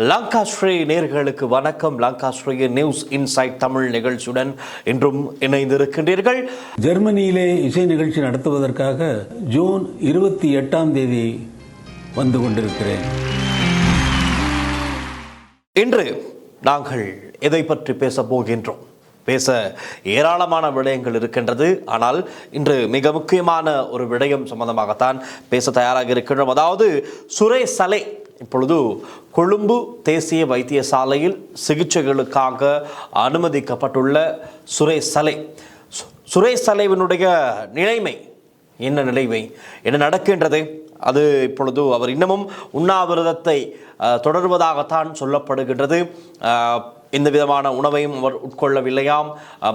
லங்காஸ்ரீ நேர்களுக்கு வணக்கம். Lankasri news inside Tamil நிகழ்ச்சியுடன் இன்றும் இணைந்திருக்கின்றீர்கள். ஜெர்மனியிலே இசை நிகழ்ச்சி நடத்துவதற்காக ஜூன் 28 வந்து கொண்டிருக்கிறேன். இன்று நாங்கள் எதை பற்றி பேச போகின்றோம்? பேச ஏராளமான விடயங்கள் இருக்கின்றது. ஆனால் இன்று மிக முக்கியமான ஒரு விடயம் சம்பந்தமாகத்தான் பேச தயாராக இருக்கின்றோம். அதாவது சுரேஷ் சலே இப்பொழுது கொழும்பு தேசிய வைத்தியசாலையில் சிகிச்சைகளுக்காக அனுமதிக்கப்பட்டுள்ள சுரேஷ் சலேவினுடைய நிலைமை என்ன நடக்கின்றது? அது இப்பொழுது அவர் இன்னமும் உண்ணாவிரதத்தை தொடர்வதாகத்தான் சொல்லப்படுகின்றது. எந்த விதமான உணவையும் அவர் உட்கொள்ளவில்லையாம்.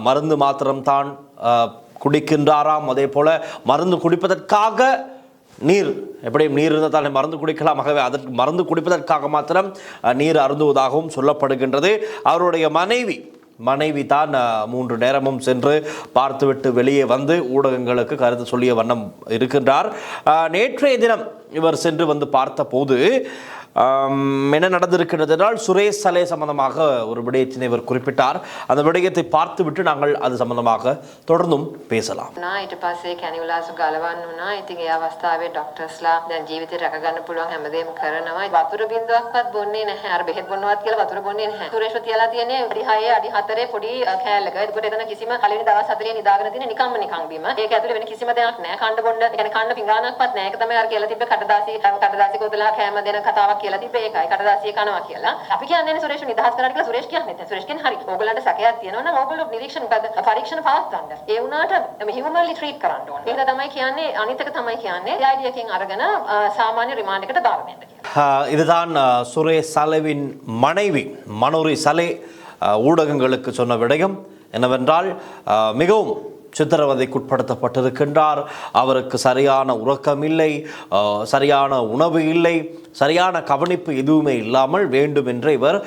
மருந்து மாத்திரம்தான் குடிக்கின்றாராம். அதே போல மருந்து குடிப்பதற்காக நீர், எப்படியும் நீர் இருந்தால் மருந்து குடிக்கலாம். ஆகவே அதற்கு மருந்து குடிப்பதற்காக மாத்திரம் நீர் அருந்துவதாகவும் சொல்லப்படுகின்றது. அவருடைய மனைவி தான் 3 நேரமும் சென்று பார்த்துவிட்டு வெளியே வந்து ஊடகங்களுக்கு கருத்து சொல்லிய வண்ணம் இருக்கின்றார். நேற்றைய தினம் இவர் சென்று வந்து பார்த்த போது என்ன நடந்திருக்கிறது என்றால், சுரேஷ் சலே சம்பந்தமாக ஒரு விடயத்தினை இவர் குறிப்பிட்டார். அந்த விடயத்தை பார்த்துவிட்டு நாங்கள் அது சம்பந்தமாக தொடர்ந்தும் பேசலாம். ඊට පස්සේ කැනියුලාසු ගලවන්න වුණා. ඉතින් ඒ අවස්ථාවේ ડોක්ටර්ස්ලා දැන් ජීවිතේ රැක ගන්න පුළුවන් හැමදේම කරනවා. වතුර බින්දුවක්වත් බොන්නේ නැහැ. අර බෙහෙත් බොන්නවත් කියලා වතුර බොන්නේ නැහැ. සුරේෂ්ව තියලා තියෙන්නේ අඩි 6 අඩි 4 පොඩි කෑල්ලක. ඒකට එතන කිසිම කලින් දවස් 4 නිදාගෙන තියෙන නිකම්ම නිකන් බීම. ඒක ඇතුලේ වෙන කිසිම දෙයක් නැහැ. කන්න බොන්න, ඒ කියන්නේ කන්න පිඟානක්වත් නැහැ. ඒක තමයි අර කියලා තිබ්බ කටදාසි කොතලා කෑම දෙන කතාවක් කියලා තිබ්බේ. ඒකයි කටදාසිය කනවා කියලා. අපි කියන්නේ සුරේෂ් නිදහස් කරලා කියලා සුරේෂ් කියන්නේ නැහැ. සුරේෂ් කියන්නේ හරි. ඕගොල්ලන්ට සැකයක් තියෙනවා නම් ඕගොල්ලෝ නිරීක්ෂණ පරීක්ෂණ පවත්වන්න. ඒ වුණාට හියුමන්ලි ට්‍රීට් කරන්න ඕනේ. ඒක තමයි කියන්නේ. අනිත් එක තමයි කියන්නේ CID එකෙන් අරගෙන සාමාන්‍ය රිමාන්ඩ් එකට දාන්න කියලා. இதுதான் சுரேஷ் சலேவின் மனைவி மனோரி சலே ஊடகங்களுக்கு சொன்ன விடயம் என்னவென்றால், மிகவும் சித்திரவதைக்குட்படுத்தப்பட்டிருக்கின்றார். அவருக்கு சரியான உறக்கம் இல்லை, சரியான உணவு இல்லை, சரியான கவனிப்பு எதுவுமே இல்லாமல் வேண்டுமென்று இவர்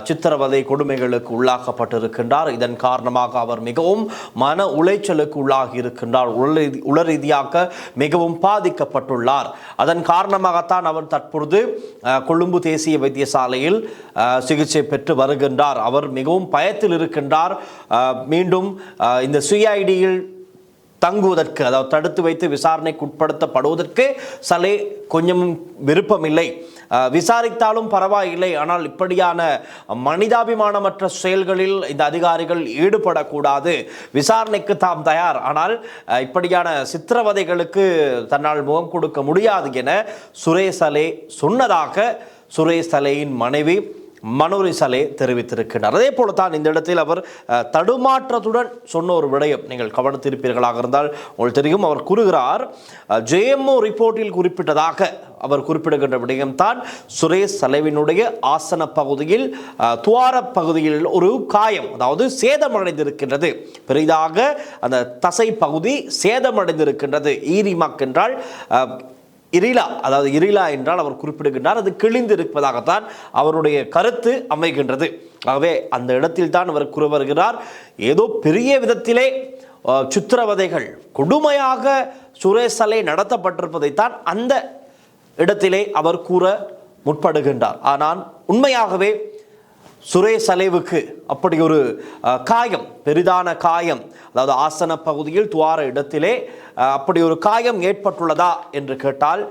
சித்திரவதை கொடுமைகளுக்கு உள்ளாக்கப்பட்டிருக்கின்றார். இதன் காரணமாக அவர் மிகவும் மன உளைச்சலுக்கு உள்ளாகி இருக்கின்றார். உள ரீதியாக மிகவும் பாதிக்கப்பட்டுள்ளார். அதன் காரணமாகத்தான் அவர் தற்பொழுது கொழும்பு தேசிய வைத்தியசாலையில் சிகிச்சை பெற்று வருகின்றார். அவர் மிகவும் பயத்தில் இருக்கின்றார். மீண்டும் இந்த CIDயில் தங்குவதற்கு, அதாவது தடுத்து வைத்து விசாரணைக்கு உட்படுத்தப்படுவதற்கு சலே கொஞ்சம் விருப்பமில்லை. விசாரித்தாலும் பரவாயில்லை, ஆனால் இப்படியான மனிதாபிமானமற்ற செயல்களில் இந்த அதிகாரிகள் ஈடுபடக்கூடாது. விசாரணைக்கு தாம் தயார், ஆனால் இப்படியான சித்திரவதைகளுக்கு தன்னால் முகம் கொடுக்க முடியாது என சுரேஷ் சலே சொன்னதாக சுரேஷ் சலேயின் மனைவி மனோரி சலே தெரிவித்திருக்கிறார். அதே போலத்தான் இந்த இடத்தில் அவர் தடுமாற்றத்துடன் சொன்ன ஒரு விடயம் நீங்கள் கவனித்திருப்பீர்களாக இருந்தால் உங்களுக்கு தெரியும். அவர் கூறுகிறார், JMO ரிப்போர்ட்டில் குறிப்பிட்டதாக அவர் குறிப்பிடுகின்ற விடயம் தான் சுரேஷ் சலேவினுடைய ஆசன பகுதியில், துவார பகுதியில் ஒரு காயம், அதாவது சேதமடைந்திருக்கின்றது. பெரிதாக அந்த தசை பகுதி சேதமடைந்திருக்கின்றது. ஈரிமாக் என்றால் இரிலா என்றால் அவர் குறிப்பிடுகின்றார். அது கிழிந்திருப்பதாகத்தான் அவருடைய கருத்து அமைகின்றது. ஆகவே அந்த இடத்தில் தான் அவர் கூற வருகிறார், ஏதோ பெரிய விதத்திலே சித்திரவதைகள் கொடுமையாக சுரேஷ் சலே நடத்தப்பட்டிருப்பதைத்தான் அந்த இடத்திலே அவர் கூற முற்படுகின்றார். ஆனால் உண்மையாகவே சுரேஷ் சலேவுக்கு அப்படி ஒரு காயம், பெரிதான காயம், அதாவது ஆசன பகுதியில் துவார இடத்திலே அப்படி ஒரு காயம் ஏற்பட்டுள்ளதா என்று கேட்டால்,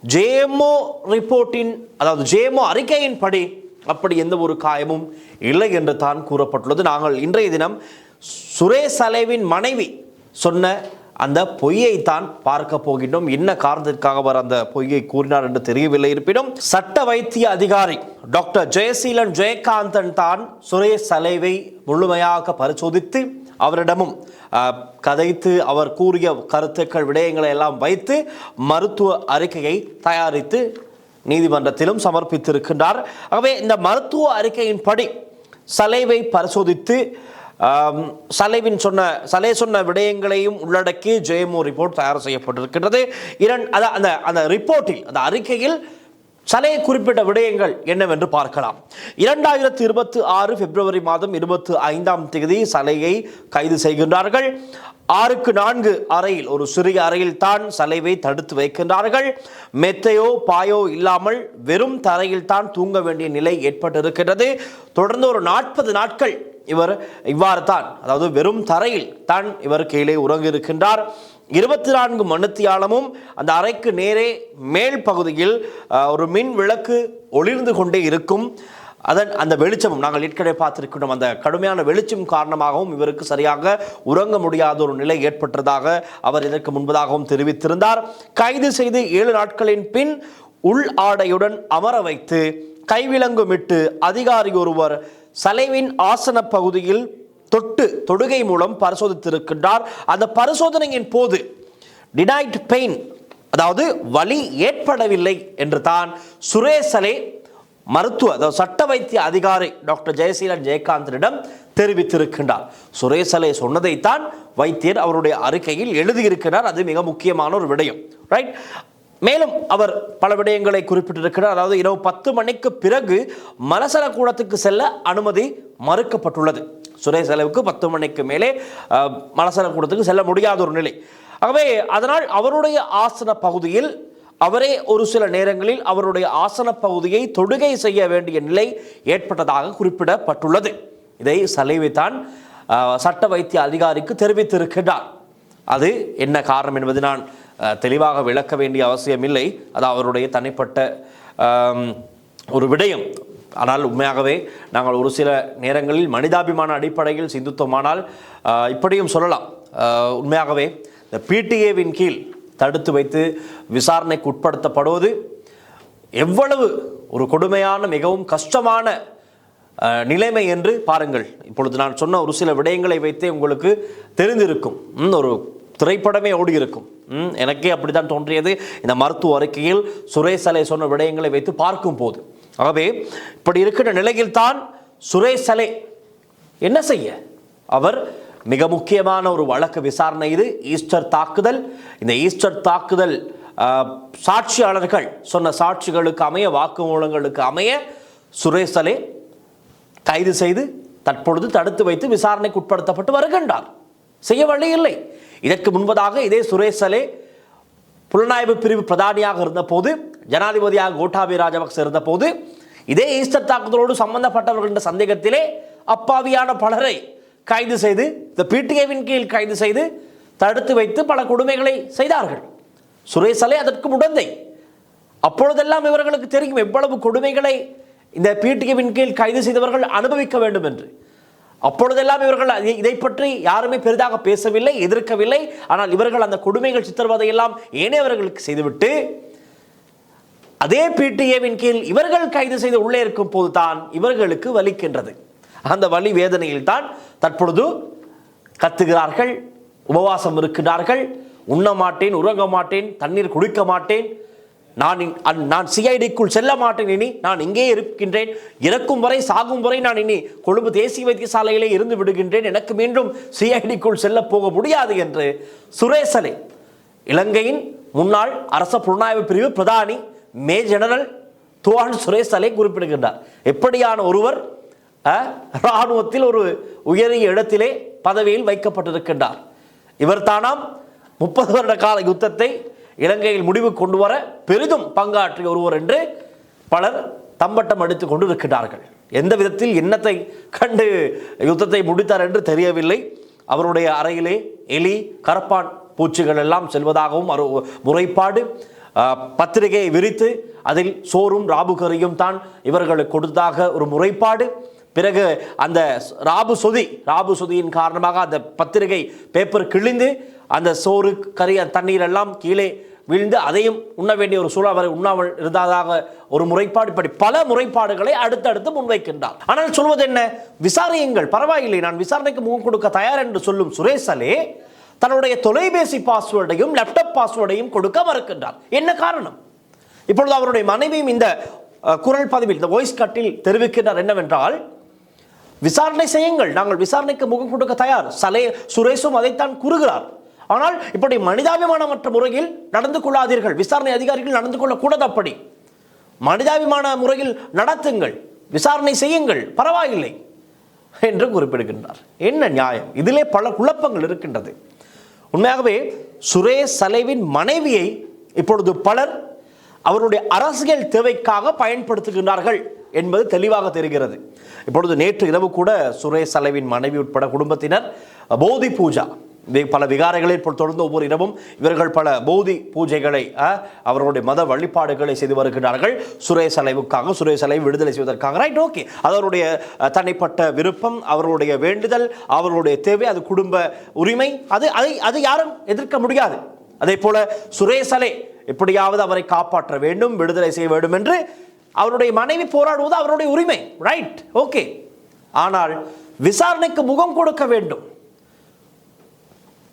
JMO ரிப்போர்ட்டின், அதாவது JMO அறிக்கையின் படி அப்படி எந்த ஒரு காயமும் இல்லை என்று தான் கூறப்பட்டுள்ளது. நாங்கள் இன்றைய தினம் சுரேஷ் சலேவின் மனைவி சொன்ன அந்த பொய்யை தான் பார்க்க போகின்றோம். என்ன காரணத்திற்காக அவர் அந்த பொய்யை கூறினார் என்று தெரியவில்லை. இருப்பினும் சட்ட வைத்திய அதிகாரி டாக்டர் ஜெயசீலன் ஜெயகாந்தன் தான் சுரேஷ் சலேவை முழுமையாக பரிசோதித்து அவரிடமும் கதைத்து அவர் கூறிய கருத்துக்கள் விடயங்களை எல்லாம் வைத்து மருத்துவ அறிக்கையை தயாரித்து நீதிமன்றத்திலும் சமர்ப்பித்திருக்கின்றார். ஆகவே இந்த மருத்துவ அறிக்கையின்படி சலேவை பரிசோதித்து சலே சொன்ன விடயங்களையும் உள்ளடக்கி JMO ரிப்போர்ட் தயார் செய்யப்பட்டிருக்கின்றது. அந்த ரிப்போர்ட்டில், அந்த அறிக்கையில் சலே குறிப்பிட்ட விடயங்கள் என்னவென்று பார்க்கலாம். 2026 பிப்ரவரி மாதம் 25 சலேயை கைது செய்கின்றார்கள். 6x4 அறையில், ஒரு சிறிய அறையில் தான் சலைவை தடுத்து வைக்கின்றார்கள். மெத்தையோ பாயோ இல்லாமல் வெறும் தரையில் தான் தூங்க வேண்டிய நிலை ஏற்பட்டிருக்கிறது. தொடர்ந்து ஒரு 40 நாட்கள் இவர் இவ்வாறு தான், அதாவது வெறும் தரையில் தான் இவர் கீழே உறங்கியிருக்கின்றார். 24 மணித்தியாலமும் அந்த அறைக்கு நேரே மேல் பகுதியில் ஒரு மின் விளக்கு ஒளிர்ந்து கொண்டே இருக்கும். அந்த வெளிச்சமும் நாங்கள் ஏற்கனவே பார்த்திருக்கிறோம். அந்த கடுமையான வெளிச்சம் காரணமாகவும் இவருக்கு சரியாக உறங்க முடியாத ஒரு நிலை ஏற்பட்டதாக அவர் இதற்கு முன்பதாகவும் தெரிவித்திருந்தார். கைது செய்து 7 நாட்களின் பின் உள் ஆடையுடன் அமர வைத்து கைவிலங்குமிட்டு அதிகாரி ஒருவர் சலைவின் ஆசன பகுதியில் தொடுகை மூலம் பரிசோதித்திருக்கின்றார். அந்த பரிசோதனையின் போது டினைட் பெயின், அதாவது வலி ஏற்படவில்லை என்று தான் சுரேஷ் சலே மருத்துவ, அதாவது சட்ட வைத்திய அதிகாரி டாக்டர் ஜெயசீலன் ஜெயகாந்தனிடம் தெரிவித்திருக்கின்றார். சுரேஷ் சலே சொன்னதைத்தான் வைத்தியர் அவருடைய அறிக்கையில் எழுதியிருக்கிறார். அது மிக முக்கியமான ஒரு விடயம், ரைட்? மேலும் அவர் பல விடயங்களை குறிப்பிட்டிருக்கிறார். அதாவது இரவு 10 மணிக்கு பிறகு மலசல கூடத்துக்கு செல்ல அனுமதி மறுக்கப்பட்டுள்ளது. சுரேஷ் சலேவுக்கு 10 மணிக்கு மேலே மலசல கூடத்துக்கு செல்ல முடியாத ஒரு நிலை. ஆகவே அதனால் அவருடைய ஆசன பகுதியில் அவரே ஒரு சில நேரங்களில் அவருடைய ஆசன பகுதியை தொடுகை செய்ய வேண்டிய நிலை ஏற்பட்டதாக குறிப்பிடப்பட்டுள்ளது. இதை சலைவை தான் சட்ட வைத்திய அதிகாரிக்கு தெரிவித்திருக்கிறார். அது என்ன காரணம் என்பது நான் தெளிவாக விளக்க வேண்டிய அவசியம் இல்லை. அது அவருடைய தனிப்பட்ட ஒரு விடயம். ஆனால் உண்மையாகவே நாங்கள் ஒரு சில நேரங்களில் மனிதாபிமான அடிப்படையில் சிந்தித்தோமானால் இப்படியும் சொல்லலாம். உண்மையாகவே இந்த பிடிஏவின் கீழ் தடுத்து வைத்து விசாரணைக்கு உட்படுத்தப்படுவது எவ்வளவு ஒரு கொடுமையான, மிகவும் கஷ்டமான நிலைமை என்று பாருங்கள். இப்பொழுது நான் சொன்ன ஒரு சில விடயங்களை வைத்தே உங்களுக்கு தெரிந்திருக்கும். ஒரு திரைப்படமே ஓடி இருக்கும். எனக்கே அப்படித்தான் தோன்றியது இந்த மருத்துவ அறிக்கையில் சுரேஷ் சலே சொன்ன விடயங்களை வைத்து பார்க்கும் போது. ஆகவே இப்படி இருக்கிற நிலையில் தான் சுரேஷ் சலே என்ன செய்ய, அவர் மிக முக்கியமான ஒரு வழக்கு விசாரணை. இது ஈஸ்டர் தாக்குதல். இந்த ஈஸ்டர் தாக்குதல் சாட்சியாளர்கள் சொன்ன சாட்சிகளுக்கு அமைய, வாக்குமூலங்களுக்கு அமைய சுரேஷ் சலே கைது செய்து தற்பொழுது தடுத்து வைத்து விசாரணைக்கு உட்படுத்தப்பட்டு வருகின்றார். செய்ய வழி இல்லை. இதற்கு முன்பதாக இதே சுரேஷ் சலே புலனாய்வு பிரிவு பிரதானியாக இருந்த போது, ஜனாதிபதியாக கோட்டாபய ராஜபக்ச இருந்த போது, இதே ஈஸ்டர் தாக்குதலோடு சம்பந்தப்பட்டவர்கள் என்ற சந்தேகத்திலே அப்பாவியான பலரை கைது செய்து, இந்த பிடிஏவின் கீழ் கைது செய்து தடுத்து வைத்து பல கொடுமைகளை செய்தார்கள். சுரேஷ் சலே அதற்கு உடந்தை. அப்பொழுதெல்லாம் இவர்களுக்கு தெரியும் எவ்வளவு கொடுமைகளை இந்த பிடிஏவின் கீழ் கைது செய்தவர்கள் அனுபவிக்க வேண்டும் என்று. அப்பொழுதெல்லாம் இவர்கள் இதை பற்றி யாருமே பெரிதாக பேசவில்லை, எதிர்க்கவில்லை. ஆனால் இவர்கள் அந்த கொடுமைகள், சித்திரவதை எல்லாம் ஏனையவர்களுக்கு செய்துவிட்டு அதே பிடிஏவின் கீழ் இவர்கள் கைது செய்து உள்ளே இருக்கும் போது தான் இவர்களுக்கு வலிக்கின்றது. அந்த வலி வேதனையில் தான் தற்பொழுது கத்துகிறார்கள், உபவாசம் இருக்கிறார்கள். உண்ண மாட்டேன், உறங்க மாட்டேன், தண்ணீர் குடிக்க மாட்டேன், நான் சிஐடிக்குள் செல்ல மாட்டேன், இனி நான் இங்கே இருக்கின்றேன், இறக்கும் வரை சாகும் வரை நான் இனி கொழும்பு தேசிய வைத்தியசாலையிலே இருந்து விடுகின்றேன், எனக்கு மீண்டும் சிஐடிக்குள் செல்ல போக முடியாது என்று சுரேஷ் சலே, இலங்கையின் முன்னாள் அரச புலனாய்வு பிரிவு பிரதானி மேஜர் ஜெனரல் துவான் சுரேஷ் சலே குறிப்பிடுகின்றார். எப்படியான ஒருவர் இராணுவத்தில் ஒரு உயரிய இடத்திலே பதவியில் வைக்கப்பட்டிருக்கின்றார். இவர் தானாம் 30 வருட கால யுத்தத்தை இலங்கையில் முடிவு கொண்டு வர பெரிதும் பங்காற்றிய ஒருவர் என்று பலர் தம்பட்டம் அடித்துக் கொண்டு இருக்கிறார்கள். எந்த விதத்தில் என்னத்தை கண்டு யுத்தத்தை முடித்தார் என்று தெரியவில்லை. அவருடைய அறையிலே எலி, கரப்பான் பூச்சிகள் எல்லாம் செல்வதாகவும் முறைப்பாடு, பத்திரிகையை விரித்து அதில் சோறும் ராபுகரியும் தான் இவர்களுக்கு கொடுத்ததாக ஒரு முறைப்பாடு. பிறகு அந்த ராபு சொதியின் காரணமாக அந்த பத்திரிகை பேப்பர் கிழிந்து அந்த சோறு, கறி, தண்ணீர் எல்லாம் கீழே வீழ்ந்து அதையும் உண்ண வேண்டிய ஒரு சூழல் அவரை உண்ணாமல் இருந்ததாக ஒரு முறைப்பாடு. இப்படி பல முறைப்பாடுகளை அடுத்தடுத்து முன்வைக்கின்றார். ஆனால் சொல்வது என்ன, விசாரியுங்கள், பரவாயில்லை, நான் விசாரணைக்கு முகம் கொடுக்க தயார் என்று சொல்லும் சுரேஷ் சலே தன்னுடைய தொலைபேசி பாஸ்வேர்டையும் லேப்டாப் பாஸ்வேர்டையும் கொடுக்க மறுக்கின்றார். என்ன காரணம்? இப்பொழுது அவருடைய மனைவியும் இந்த குரல் பதிவில், இந்த வாய்ஸ் கட்டில் தெரிவிக்கின்றார் என்னவென்றால், விசாரணை செய்யுங்கள், நாங்கள் விசாரணைக்கு முகம் கொடுக்க தயார். சுரேஷும் அதைத்தான் கூறுகிறார். ஆனால் இப்படி மனிதாபிமானமற்ற முறையில் நடந்து கொள்ளாதீர்கள், விசாரணை அதிகாரிகள் நடந்து கொள்ளக்கூடாது, அப்படி மனிதாபிமான முறையில் நடத்துங்கள், விசாரணை செய்யுங்கள், பரவாயில்லை என்று குறிப்பிடுகின்றார். என்ன நியாயம்? இதிலே பல குழப்பங்கள் இருக்கின்றது. உண்மையாகவே சுரேஷ் சலைவின் மனைவியை இப்பொழுது பலர் அவருடைய அரசியல் தேவைக்காக பயன்படுத்துகின்றார்கள் என்பது தெளிவாக தெரிகிறது. இப்பொழுது நேற்று இரவு கூட சுரேஷ் சலைவின் மனைவி உட்பட குடும்பத்தினர் போதி பூஜா பல விகாரைகளில் தொடர்ந்து ஒவ்வொரு இரவும் இவர்கள் பல போதி பூஜைகளை அவர்களுடைய மத வழிபாடுகளை செய்து வருகிறார்கள் சுரேஷ் சலைவுக்காக, சுரேஷ் சலைவு விடுதலை செய்வதற்காக. ரைட், ஓகே, அது அவருடைய தனிப்பட்ட விருப்பம், அவர்களுடைய வேண்டுதல், அவர்களுடைய தேவை, அது குடும்ப உரிமை, அது யாரும் எதிர்க்க முடியாது. அதே போல சுரேஷ் சலை எப்படியாவது அவரை காப்பாற்ற வேண்டும், விடுதலை செய்ய வேண்டும் என்று அவருடைய மனைவி போராடுவது அவருடைய உரிமை. Right, okay. ஆனால் விசாரணைக்கு முகம் கொடுக்க வேண்டும்.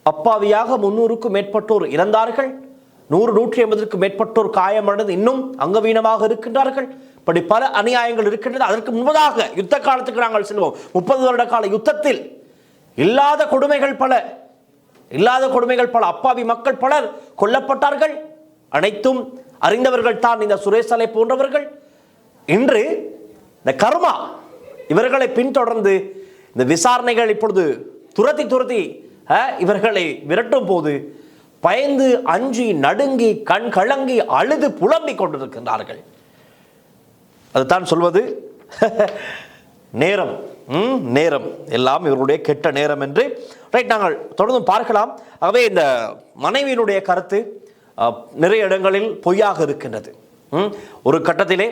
அப்பாவியாக 300க்கும் மேற்பட்டோர் இறந்தார்கள், 100-180க்கும் மேற்பட்டோர் காயமடைந்து இன்னும் அங்கவீனமாக இருக்கின்றார்கள். இப்படி பல அநியாயங்கள் இருக்கின்றது. அதற்கு முன்பதாக யுத்த காலத்துக்கு நாங்கள் செல்வோம். 30 வருட கால யுத்தத்தில் இல்லாத கொடுமைகள் பல, அப்பாவி மக்கள் பலர் கொல்லப்பட்டார்கள். அனைத்தும் அறிந்தவர்கள் தான் இந்த சுரேஷ் சலை போன்றவர்கள். இன்று இந்த கர்மா இவர்களை பின்தொடர்ந்து இந்த விசாரணைகள் இப்பொழுது துரத்தி இவர்களை விரட்டும் போது பயந்து அஞ்சி நடுங்கி கண் கலங்கி அழுது புலம்பிக் கொண்டிருக்கின்றார்கள். அதுதான் சொல்வது நேரம் நேரம் எல்லாம் இவருடைய கெட்ட நேரம் என்று. ரைட், நாங்கள் தொடர்ந்து பார்க்கலாம். ஆகவே இந்த மனைவியினுடைய கருத்து நிறைய இடங்களில் பொய்யாக இருக்கின்றது. ஒரு கட்டத்திலே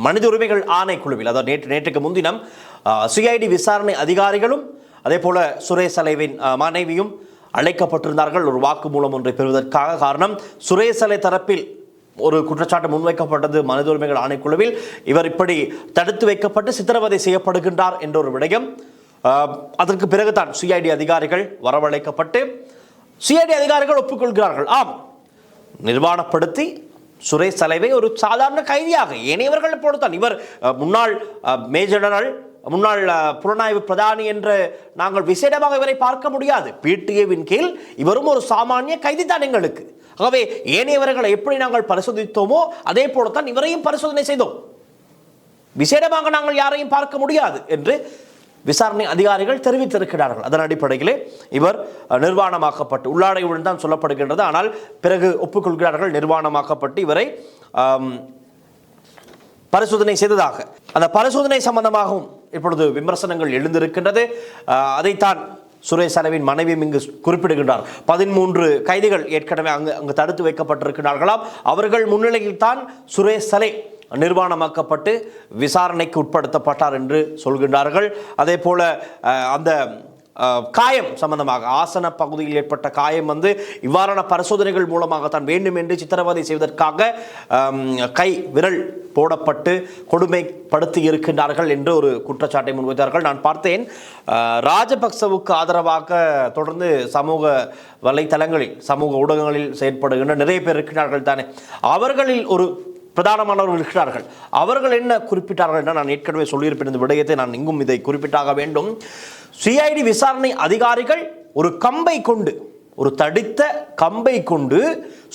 மனித உரிமைகள் ஆணைக்குழுவில், அதாவது நேற்றுக்கு முன்தினம் சிஐடி விசாரணை அதிகாரிகளும் அதே போல சுரேஷ் சலைவின் மனைவியும் அழைக்கப்பட்டிருந்தார்கள் ஒரு வாக்குமூலம் ஒன்றை பெறுவதற்காக. காரணம், சுரேஷ் சலை தரப்பில் ஒரு குற்றச்சாட்டு முன்வைக்கப்பட்டது மனித உரிமைகள் ஆணைக்குழுவில். இவர் இப்படி தடுத்து வைக்கப்பட்டு சித்திரவதை செய்யப்படுகின்றார் என்ற ஒரு விடயம். அதற்கு பிறகுதான் சிஐடி அதிகாரிகள் வரவழைக்கப்பட்டு சிஐடி அதிகாரிகள் ஒப்புக்கொள்கிறார்கள். ஆம், நிர்வாணப்படுத்தி சுரேஷ் சலைவை ஒரு சாதாரண கைதியாக ஏனையவர்கள் போடுத்தான். இவர் முன்னாள் மேஜர் ஜெனரல், முன்னாள் புலனாய்வு பிரதானி என்று நாங்கள் விசேடமாக இவரை பார்க்க முடியாது. பிடிஏவின் கீழ் இவரும் ஒரு சாமானிய கைதி தான் எங்களுக்கு. ஆகவே ஏனையவர்களை எப்படி நாங்கள் பரிசோதித்தோமோ அதே போலத்தான் இவரையும் பரிசோதனை செய்தோம். விசேடமாக நாங்கள் யாரையும் பார்க்க முடியாது என்று விசாரணை அதிகாரிகள் தெரிவித்திருக்கிறார்கள். அதன் அடிப்படையிலே இவர் நிர்வாணமாக்கப்பட்டு, உள்ளாடையுடன் தான் சொல்லப்படுகின்றது, ஆனால் பிறகு ஒப்புக்கொள்கிறார்கள் நிர்வாணமாக்கப்பட்டு இவரை பரிசோதனை செய்ததாக. அந்த பரிசோதனை சம்பந்தமாகவும் இப்பொழுது விமர்சனங்கள் எழுந்திருக்கின்றது. அதைத்தான் சுரேஷ் சலைவின் மனைவியும் இங்கு குறிப்பிடுகின்றார். 13 கைதிகள் ஏற்கனவே அங்கு தடுத்து வைக்கப்பட்டிருக்கிறார்களாம். அவர்கள் முன்னிலையில் தான் சுரேஷ் சலை நிர்வாணமாக்கப்பட்டு விசாரணைக்கு உட்படுத்தப்பட்டார் என்று சொல்கின்றார்கள். அதே போல அந்த காயம் சம்பந்தமாக ஆசன பகுதியில் ஏற்பட்ட காயம் இவ்வாறான பரிசோதனைகள் மூலமாகத்தான் வேண்டும் என்று சித்திரவதை செய்வதற்காக கை விரல் போடப்பட்டு கொடுமைப்படுத்தி இருக்கின்றார்கள் என்று ஒரு குற்றச்சாட்டை முன்வைத்தார்கள். நான் பார்த்தேன், ராஜபக்சவுக்கு ஆதரவாக தொடர்ந்து சமூக வலைத்தளங்களில், சமூக ஊடகங்களில் செயற்படுகின்ற நிறைய பேர் இருக்கிறார்கள் தானே, அவர்களில் ஒரு பிரதானமானவர்கள் இருக்கிறார்கள். அவர்கள் என்ன குறிப்பிட்டார்கள் என்றால், நான் ஏற்கனவே சொல்லியிருப்பேன் இந்த விடயத்தை, நான் இங்கும் இதை குறிப்பிட்டாக வேண்டும். சிஐடி விசாரணை அதிகாரிகள் ஒரு கம்பை கொண்டு, ஒரு தடித்த கம்பை கொண்டு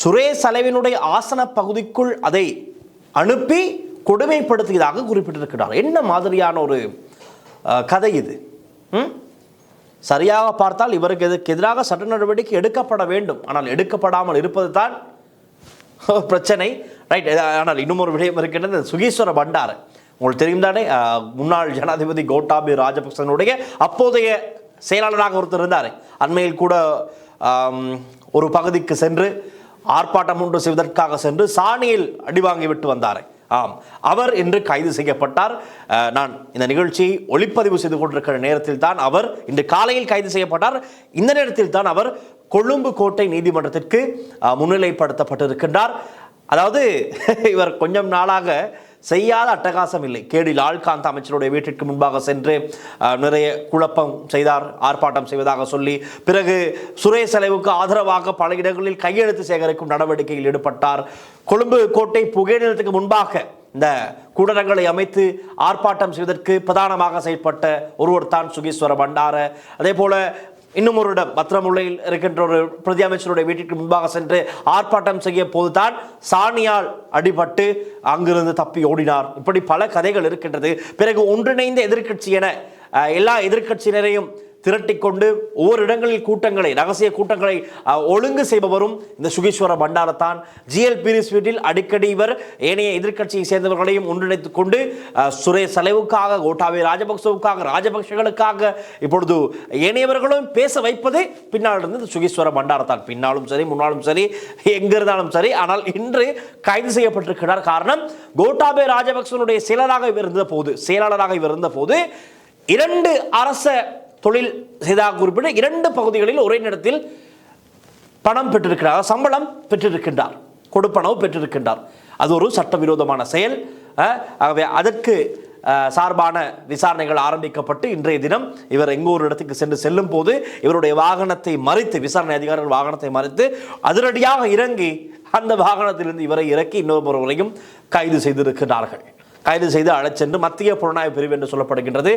சுரேஷ் சலைவினுடைய ஆசன பகுதிக்குள் அதை அனுப்பி கொடுமைப்படுத்தியதாக குறிப்பிட்டிருக்கிறார். என்ன மாதிரியான ஒரு கதை இது? சரியாக பார்த்தால் இவருக்கு எதிராக சட்ட நடவடிக்கை எடுக்கப்பட வேண்டும். ஆனால் எடுக்கப்படாமல் இருப்பது தான் பிரச்சனை. ரைட். ஆனால் இன்னும் ஒரு விடயம் இருக்கின்றது. சுகீஸ்வர பண்டார உங்களுக்கு தெரியும் தானே, முன்னாள் ஜனாதிபதி கோட்டாபய ராஜபக்சனுடைய அப்போதைய செயலாளராக ஒருத்தர் இருந்தார். அண்மையில் கூட ஒரு பகுதிக்கு சென்று ஆர்ப்பாட்டம் ஒன்று செய்வதற்காக சென்று சாணியில் அடிவாங்கி விட்டு வந்தார். ஆம், அவர் இன்று கைது செய்யப்பட்டார். நான் இந்த நிகழ்ச்சியை ஒளிப்பதிவு செய்து கொண்டிருக்கிற நேரத்தில் தான் அவர் இன்று காலையில் கைது செய்யப்பட்டார். இந்த நேரத்தில் தான் அவர் கொழும்பு கோட்டை நீதிமன்றத்திற்கு முன்னிலைப்படுத்தப்பட்டிருக்கின்றார். அதாவது இவர் கொஞ்சம் நாளாக செய்யாத அட்டகாசம் இல்லை. கேடி லால்காந்த் அமைச்சருடைய வீட்டிற்கு முன்பாக சென்று நிறைய குழப்பம் செய்தார், ஆர்ப்பாட்டம் செய்வதாக சொல்லி. பிறகு சுரேஷ் சலைவுக்கு ஆதரவாக பல இடங்களில் கையெழுத்து சேகரிக்கும் நடவடிக்கையில் ஈடுபட்டார். கொழும்பு கோட்டை புகைநிலத்துக்கு முன்பாக இந்த கூடரங்களை அமைத்து ஆர்ப்பாட்டம் செய்வதற்கு பிரதானமாக செயல்பட்ட ஒருவர் தான் சுகீஸ்வர பண்டார. அதே போல இன்னும் ஒரு இடம் பத்திரமுல்லையில் இருக்கின்ற ஒரு பிரதி அமைச்சருடைய வீட்டிற்கு முன்பாக சென்று ஆர்ப்பாட்டம் செய்ய போதுதான் சாணியால் அடிபட்டு அங்கிருந்து தப்பி ஓடினார். இப்படி பல கதைகள் இருக்கின்றது. பிறகு ஒன்றிணைந்த எதிர்க்கட்சி என எல்லா எதிர்க்கட்சியினரையும் திரட்டிக் கொண்டு ஒவ்வொரு இடங்களில் கூட்டங்களை, ரகசிய கூட்டங்களை ஒழுங்கு செய்பவரும் இந்த சுகீஸ்வர பண்டாரத்தான். ஜிஎல்பிரிஸ் வீட்டில் அடிக்கடி இவர் ஏனைய எதிர்க்கட்சியை சேர்ந்தவர்களையும் ஒன்றிணைத்துக் கொண்டு சுரேஷ் சலைவுக்காக, கோட்டாபய ராஜபக்சவுக்காக, ராஜபக்சர்களுக்காக இப்பொழுது ஏனையவர்களும் பேச வைப்பது பின்னால் இருந்து சுகீஸ்வர பண்டாரத்தான். பின்னாலும் சரி, முன்னாலும் சரி, எங்கிருந்தாலும் சரி. ஆனால் இன்று கைது செய்யப்பட்டிருக்கிறார். காரணம், கோட்டாபய ராஜபக்சனுடைய செயலாளராக இருந்த போது 2 அரச தொழில் செய்தாக குறிப்பிட்ட 2 பகுதிகளில் ஒரே நேரத்தில் பணம் பெற்றிருக்கிறார், சம்பளம் பெற்றிருக்கின்றார், கொடுப்பனவு பெற்றிருக்கின்றார். அது ஒரு சட்டவிரோதமான செயல். ஆகவே அதற்கு சார்பான விசாரணைகள் ஆரம்பிக்கப்பட்டு இன்றைய தினம் இவர் எங்கோ ஒரு இடத்துக்கு செல்லும் போது இவருடைய வாகனத்தை மறித்து, விசாரணை அதிகாரிகள் வாகனத்தை மறித்து அதிரடியாக இறங்கி அந்த வாகனத்திலிருந்து இவரை இறக்கி இன்னொருவரையும் கைது செய்திருக்கிறார்கள். கைது செய்து அழைச்சென்று மத்திய புலனாய்வு பிரிவு என்று சொல்லப்படுகின்றது.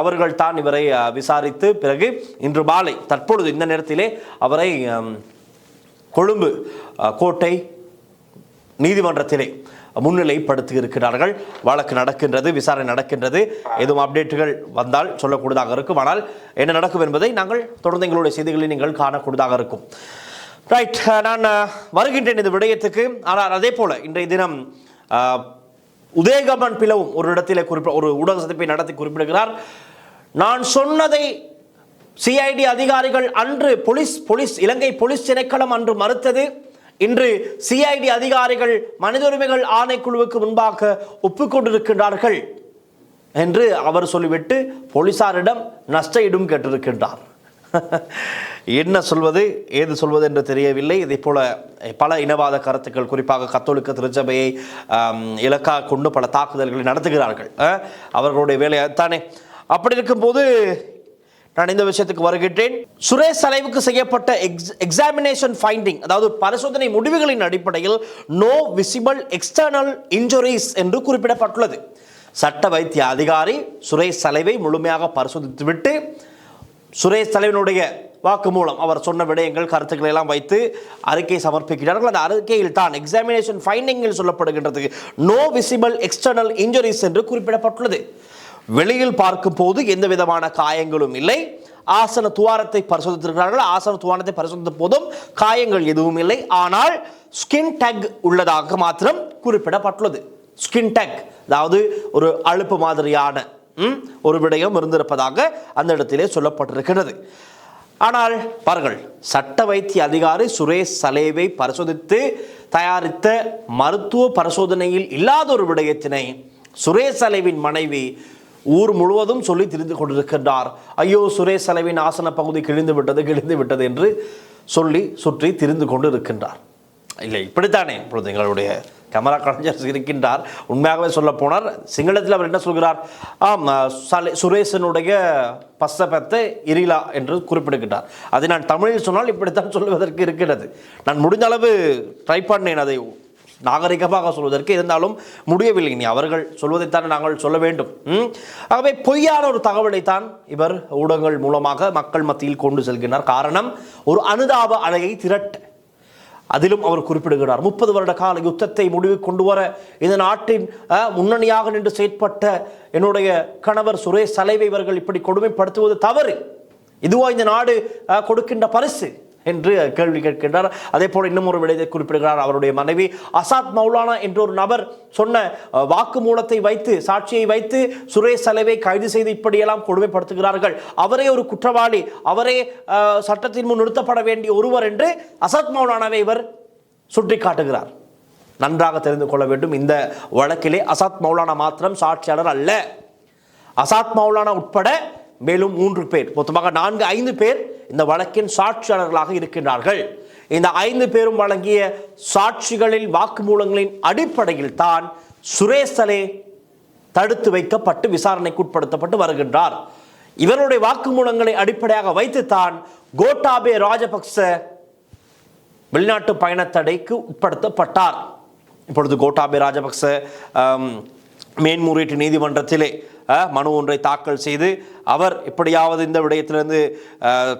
அவர்கள் தான் இவரை விசாரித்து பிறகு இன்று மாலை, தற்பொழுது இந்த நேரத்திலே அவரை கொழும்பு கோட்டை நீதிமன்றத்திலே முன்னிலைப்படுத்தி இருக்கிறார்கள். வழக்கு நடக்கின்றது, விசாரணை நடக்கின்றது. எதுவும் அப்டேட்டுகள் வந்தால் சொல்லக்கூடியதாக இருக்கும். ஆனால் என்ன நடக்கும் என்பதை நாங்கள் தொடர்ந்து எங்களுடைய செய்திகளில் நீங்கள் காணக்கூடியதாக இருக்கும். ரைட், நான் வருகின்றேன் இந்த விடயத்துக்கு. ஆனால் அதே போல இன்றைய தினம் உதயகமன் பிளவும் ஒரு இடத்திலே ஒரு ஊடக சந்திப்பை நடத்தி குறிப்பிடுகிறார். நான் சொன்னதை சிஐடி அதிகாரிகள் அன்று போலீஸ் இலங்கை போலீஸ் திணைக்களம் அன்று மறுத்தது, இன்று சிஐடி அதிகாரிகள் மனித உரிமைகள் ஆணைக்குழுவுக்கு முன்பாக ஒப்புக்கொண்டிருக்கின்றார்கள் என்று அவர் சொல்லிவிட்டு போலீசாரிடம் நஷ்ட ஈடும் கேட்டிருக்கின்றார். என்ன சொல்வது, ஏது சொல்வது என்று தெரியவில்லை. இதே போல பல இனவாத கருத்துக்கள், குறிப்பாக கத்தோலிக்க திருச்சபையை இலக்காக கொண்டு பல தாக்குதல்களை நடத்துகிறார்கள். அவர்களுடைய வேலையாகத்தானே. அப்படி இருக்கும்போது நான் இந்த விஷயத்துக்கு வருகின்றேன். சுரேஷ் சலைவுக்கு செய்யப்பட்ட எக்ஸாமினேஷன் ஃபைண்டிங், அதாவது பரிசோதனை முடிவுகளின் அடிப்படையில் நோ விசிபிள் எக்ஸ்டர்னல் இன்ஜுரிஸ் என்று குறிப்பிடப்பட்டுள்ளது. சட்ட வைத்திய அதிகாரி சுரேஷ் சலைவை முழுமையாக பரிசோதித்துவிட்டு சுரேஷ் தலைவனுடைய வாக்குமூலம், அவர் சொன்ன விடயங்கள், கருத்துக்களை எல்லாம் வைத்து அறிக்கை சமர்ப்பிக்கிறார்கள். அந்த அறிக்கையில் தான் எக்ஸாமினேஷன் ஃபைண்டிங்கில் சொல்லப்படுகின்றது நோ விசிபிள் எக்ஸ்டர்னல் இன்ஜுரிஸ் என்று குறிப்பிடப்பட்டுள்ளது. வெளியில் பார்க்கும் போது எந்த விதமான காயங்களும் இல்லை. ஆசன துவாரத்தை பரிசோதித்திருக்கிறார்கள். ஆசன துவாரத்தை பரிசோதித்த போதும் காயங்கள் எதுவும் இல்லை. ஆனால் ஸ்கின் டேக் உள்ளதாக மாத்திரம் குறிப்பிடப்பட்டுள்ளது. ஸ்கின் டேக், அதாவது ஒரு அழுப்பு மாதிரியான ஒரு விடயம் இருந்திருப்பதாக அந்த இடத்திலே சொல்லப்பட்டிருக்கிறது. ஆனால் பாருங்கள், சட்ட வைத்திய அதிகாரி சுரேஷ் சலேவை பரிசோதித்து தயாரித்த மருத்துவ பரிசோதனையில் இல்லாத ஒரு விடயத்தினை சுரேஷ் சலேவின் மனைவி ஊர் முழுவதும் சொல்லி திரிந்து கொண்டிருக்கின்றார். ஐயோ, சுரேஷ் சலேவின் ஆசன பகுதி கிழிந்து விட்டது என்று சொல்லி சுற்றி திரிந்து கொண்டு இருக்கின்றார். இல்லை, இப்படித்தானே இப்பொழுது எங்களுடைய கேமரா கலைஞர் இருக்கின்றார். உண்மையாகவே சொல்ல போனார், சிங்களத்தில் அவர் என்ன சொல்கிறார், சுரேஷனுடைய பசப்பத்தை இரிலா என்று குறிப்பிடுகின்றார். அதை நான் தமிழில் சொன்னால் இப்படித்தான் சொல்வதற்கு இருக்கிறது. நான் முடிந்த அளவு ட்ரை பண்ணேன் அதை நாகரிகமாக சொல்வதற்கு, இருந்தாலும் முடியவில்லை. இனி அவர்கள் சொல்வதைத்தான் நாங்கள் சொல்ல வேண்டும். ஆகவே பொய்யான ஒரு தகவலைத்தான் இவர் ஊடகங்கள் மூலமாக மக்கள் மத்தியில் கொண்டு செல்கிறார். காரணம், ஒரு அனுதாப அலையை திரட்ட. அதிலும் அவர் குறிப்பிடுகிறார், 30 வருட கால யுத்தத்தை முடிவு கொண்டு வர இந்த நாட்டின் முன்னணியாக நின்று செயற்பட்ட என்னுடைய கணவர் சுரேஷ் சலைவை இவர்கள் இப்படி கொடுமைப்படுத்துவது தவறு. இதுவா இந்த நாடு கொடுக்கின்ற பரிசு என்று கேள்வி கேட்கின்றார். அதே போல இன்னும் ஒரு விடயத்தை குறிப்பிடுகிறார். அவருடைய மனைவி அசாத் மௌலானா என்ற ஒரு நபர் சொன்ன வாக்குமூலத்தை வைத்து, சாட்சியை வைத்து சுரேஷ் சலைவை கைது செய்து இப்படியெல்லாம் கொடுமைப்படுத்துகிறார்கள், அவரே ஒரு குற்றவாளி, அவரே சட்டத்தின் முன் நிறுத்தப்பட வேண்டிய ஒருவர் என்று அசாத் மௌலானாவை இவர் சுட்டி காட்டுகிறார். நன்றாக தெரிந்து கொள்ள வேண்டும், இந்த வழக்கிலே அசாத் மௌலானா மாத்திரம் சாட்சியாளர் அல்ல. அசாத் மௌலானா உட்பட மேலும் 3 பேர், மொத்தமாக 4-5 பேர் இந்த வழக்கின் சாட்சியாளர்களாக இருக்கின்றார்கள். இந்த 5 பேரும் வழங்கிய சாட்சிகளில் வாக்குமூலங்களின் அடிப்படையில் தான் சுரேஷ் சலே தடுத்து வைக்கப்பட்டு விசாரணைக்கு உட்படுத்தப்பட்டு வருகின்றார். இவருடைய வாக்குமூலங்களை அடிப்படையாக வைத்துத்தான் கோட்டாபய ராஜபக்ச வெளிநாட்டு பயணத்தடைக்கு உட்படுத்தப்பட்டார். இப்பொழுது கோட்டாபய ராஜபக்ச மேன்முறையீட்டு நீதிமன்றத்திலே மனு ஒன்றை தாக்கல் செய்து அவர் எப்படியாவது இந்த விடயத்திலிருந்து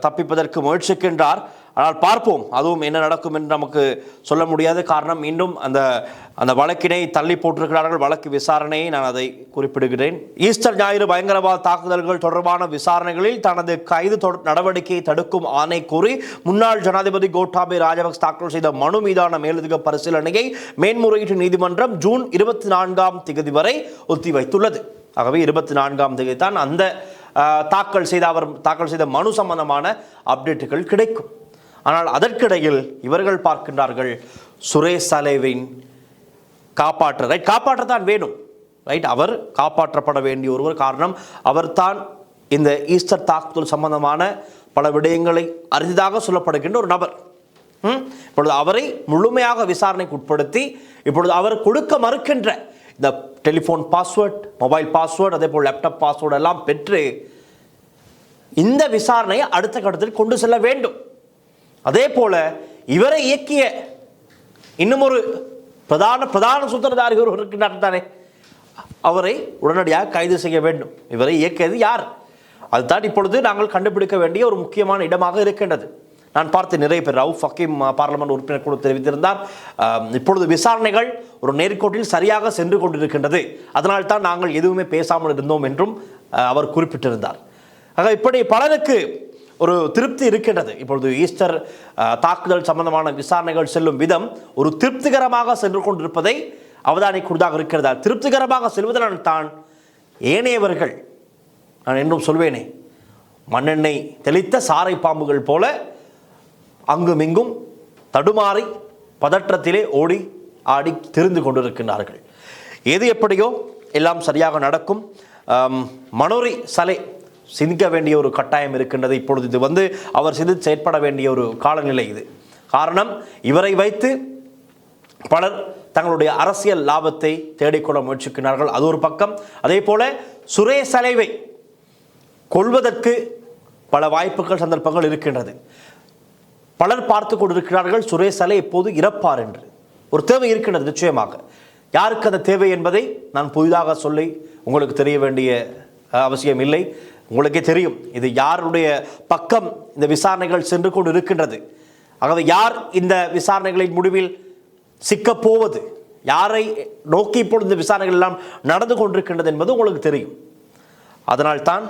தப்பிப்பதற்கு முயற்சிக்கின்றார். ஆனால் பார்ப்போம், அதுவும் என்ன நடக்கும் என்று நமக்கு சொல்ல முடியாது. காரணம், மீண்டும் அந்த வழக்கினை தள்ளி போட்டிருக்கிறார்கள். வழக்கு விசாரணையை நான் அதை குறிப்பிடுகிறேன். ஈஸ்டர் ஞாயிறு பயங்கரவாத தாக்குதல்கள் தொடர்பான விசாரணைகளில் தனது கைது நடவடிக்கையை தடுக்கும் ஆணை கோரி முன்னாள் ஜனாதிபதி கோட்டாபய ராஜபக்ச தாக்கல் செய்த மனு மீதான மேலதிக பரிசீலனையை மேன்முறையீட்டு நீதிமன்றம் ஜூன் 24ஆம் தேதி வரை ஒத்திவைத்துள்ளது. ஆகவே 24ஆம் தேதி தான் அந்த தாக்கல் செய்த மனு சம்பந்தமான அப்டேட்டுகள் கிடைக்கும். ஆனால் அதற்கிடையில் இவர்கள் பார்க்கின்றார்கள், சுரேஷ் சலேவின் காப்பாற்றத்தான் வேணும், ரைட்? அவர் காப்பாற்றப்பட வேண்டிய ஒருவர். காரணம், அவர்தான் இந்த ஈஸ்டர் தாக்குதல் சம்பந்தமான பல விடயங்களை அறிந்ததாக சொல்லப்படுகின்ற ஒரு நபர். இப்பொழுது அவரை முழுமையாக விசாரணைக்கு உட்படுத்தி இப்பொழுது அவர் கொடுக்க மறுக்கின்ற இந்த டெலிஃபோன் பாஸ்வேர்ட், மொபைல் பாஸ்வேர்டு, அதே போல் லேப்டாப் பாஸ்வேர்டு எல்லாம் பெற்று இந்த விசாரணையை அடுத்த கட்டத்தில் கொண்டு செல்ல வேண்டும். அதே போல இவரை இயக்கிய இன்னும் ஒரு பிரதான சூத்திரதாரி ஒருவர் இருக்கின்றார் தானே, அவரை உடனடியாக கைது செய்ய வேண்டும். இவரை இயக்கியது யார்? அதுதான் இப்பொழுது நாங்கள் கண்டுபிடிக்க வேண்டிய ஒரு முக்கியமான இடமாக இருக்கின்றது. நான் பார்த்து நிறைய பேர், ரவுஃப் ஹக்கீம் பார்லிமெண்ட் உறுப்பினர் கூட தெரிவித்திருந்தார், இப்பொழுது விசாரணைகள் ஒரு நேர்கோட்டில் சரியாக சென்று கொண்டிருக்கின்றது, அதனால் தான் நாங்கள் எதுவுமே பேசாமல் இருந்தோம் என்றும் அவர் குறிப்பிட்டிருந்தார். ஆக இப்படி பலருக்கு ஒரு திருப்தி இருக்கின்றது. இப்பொழுது ஈஸ்டர் தாக்குதல் சம்பந்தமான விசாரணைகள் செல்லும் விதம் ஒரு திருப்திகரமாக சென்று கொண்டிருப்பதை அவதானிக்கூடியதாக இருக்கிறதா. திருப்திகரமாக செல்வதனால் தான் ஏனையவர்கள், நான் என்றும் சொல்வேனே, மண்ணெண்ணெய் தெளித்த சாறை பாம்புகள் போல அங்குமிங்கும் தடுமாறி பதற்றத்திலே ஓடி ஆடி திரிந்து கொண்டிருக்கின்றார்கள். எது எப்படியோ எல்லாம் சரியாக நடக்கும். மனோரி சலே சிந்திக்க வேண்டிய ஒரு கட்டாயம் இருக்கின்றது. இப்பொழுது இது அவர் சிந்தித்து செயற்பட வேண்டிய ஒரு காலநிலை இது. காரணம், இவரை வைத்து பலர் தங்களுடைய அரசியல் லாபத்தை தேடிக்கொள்ள முயற்சிக்கிறார்கள், அது ஒரு பக்கம். அதே போல சுரேஷ் சலேவை கொள்வதற்கு பல வாய்ப்புகள், சந்தர்ப்பங்கள் இருக்கின்றது. பலர் பார்த்து கொண்டிருக்கிறார்கள், சுரேஷ் சலே எப்போது இறப்பார் என்று. ஒரு தேவை இருக்கின்றது நிச்சயமாக. யாருக்கு அந்த தேவை என்பதை நான் புதிதாக சொல்லி உங்களுக்கு தெரிய வேண்டிய அவசியம் இல்லை. உங்களுக்கே தெரியும் இது யாருடைய பக்கம் இந்த விசாரணைகள் சென்று கொண்டு இருக்கின்றது. ஆகவே யார் இந்த விசாரணைகளின் முடிவில் சிக்கப் போவது, யாரை நோக்கி இப்பொழுது இந்த விசாரணைகள் எல்லாம் நடந்து கொண்டிருக்கின்றது என்பது உங்களுக்கு தெரியும். அதனால்தான்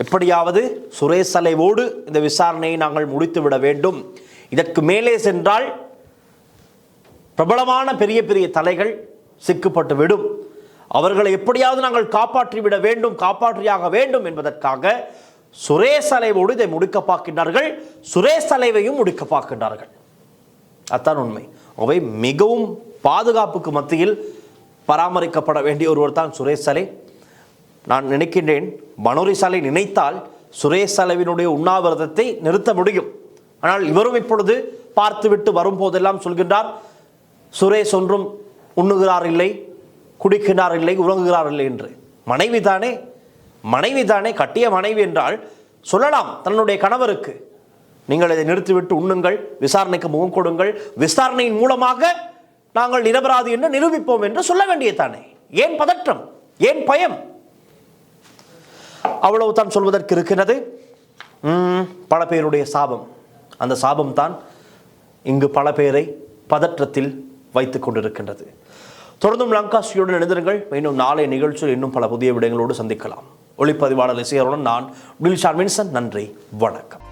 எப்படியாவது சுரேஷ் சலேவோடு இந்த விசாரணையை நாங்கள் முடித்துவிட வேண்டும். இதற்கு மேலே சென்றால் பிரபலமான பெரிய பெரிய தலைகள் சிக்கப்பட்டு விடும். அவர்களை எப்படியாவது நாங்கள் காப்பாற்றிவிட வேண்டும், காப்பாற்றியாக வேண்டும் என்பதற்காக சுரேஷ் சலேவோடு இதை முடிக்க பார்க்கின்றார்கள், சுரேஷ் சலேவையும் முடிக்க பார்க்கின்றார்கள். அதுதான் உண்மை. அவை மிகவும் பாதுகாப்புக்கு மத்தியில் பராமரிக்கப்பட வேண்டிய ஒருவர் தான் சுரேஷ் சலே. நான் நினைக்கின்றேன், மனோரி சலே நினைத்தால் சுரேஷ் சலேவினுடைய உண்ணாவிரதத்தை நிறுத்த முடியும். ஆனால் இவரும் இப்பொழுது பார்த்துவிட்டு வரும்போதெல்லாம் சொல்கின்றார், சுரேஷ் ஒன்றும் உண்ணுகிறார் இல்லை, குடிக்கிறார் இல்லை, உறங்குகிறார் இல்லை என்று. மனைவி தானே, கட்டிய மனைவி என்றால் சொல்லலாம் தன்னுடைய கணவருக்கு, நீங்கள் இதை நிறுத்திவிட்டு உண்ணுங்கள், விசாரணைக்கு முகம் கொடுங்கள், விசாரணையின் மூலமாக நாங்கள் நிரபராதி என்று நிரூபிப்போம் என்று சொல்ல வேண்டியதானே. ஏன் பதற்றம், ஏன் பயம்? அவ்வளவு தான் சொல்வதற்கு இருக்கிறது. பல பேருடைய சாபம், அந்த சாபம் தான் இங்கு பல பேரை பதற்றத்தில் வைத்துக் கொண்டிருக்கின்றது. தொடர்ந்தும் லங்காஸ்ரீயுடன் எழுந்திருங்கள். இன்னும் நாளை நிகழ்ச்சியில் இன்னும் பல புதிய விடயங்களோடு சந்திக்கலாம். ஒளிப்பதிவாளர் இசையருடன் நான் டில்ஷான் வின்சன். நன்றி, வணக்கம்.